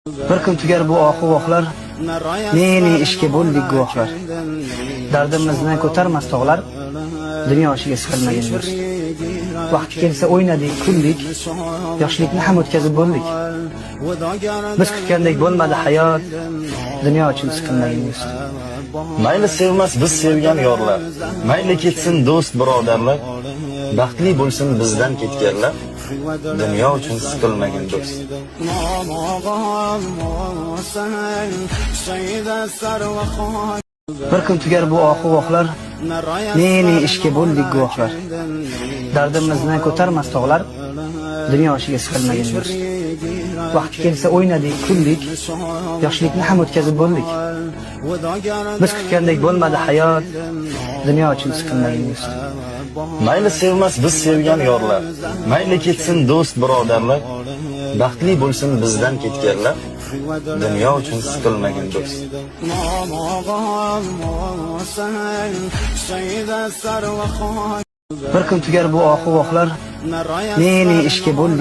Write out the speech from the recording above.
Bir kun tugar bu oxu vohlar, ne ishga bo'ldik guvohlar. Dardimizni ko'tarmas tog'lar, dunyo ishiga siqilmagan do'st. Vaqti kelsa o'ynadik, kuldik, yoshlikni ham o'tkazib bo'ldik. Biz kutgandek bo'lmadi hayot, dunyo uchun siqilmagan do'st. Mayli sevmas biz sevgan yorlar, mayli ketsin do'st birodarlar, baxtli bo'lsin bizdan ketganlar, dunyo uchun siqilmagan do'st. Bir kun tugar bu oxu vohlar, ne ishga bo'ldik guvohlar. Dardimizni ko'tarmas tog'lar, dunyo ishiga siqilmagan do'st. Vaqti kelsa o'ynadik, kuldik, yoshlikni ham o'tkazib bo'ldik. Biz kutgandek bo'lmadi hayot, dunyo uchun siqilmagan do'st. Mayli sevmas biz sevgan yorlar, mayli ketsin do'st birodarlar, baxtli bo'lsin bizdan ketganlar, dunyo uchun siqilmagan do'st. Bir kun tugar bu oxu vohlar, ne ishga bo'ldik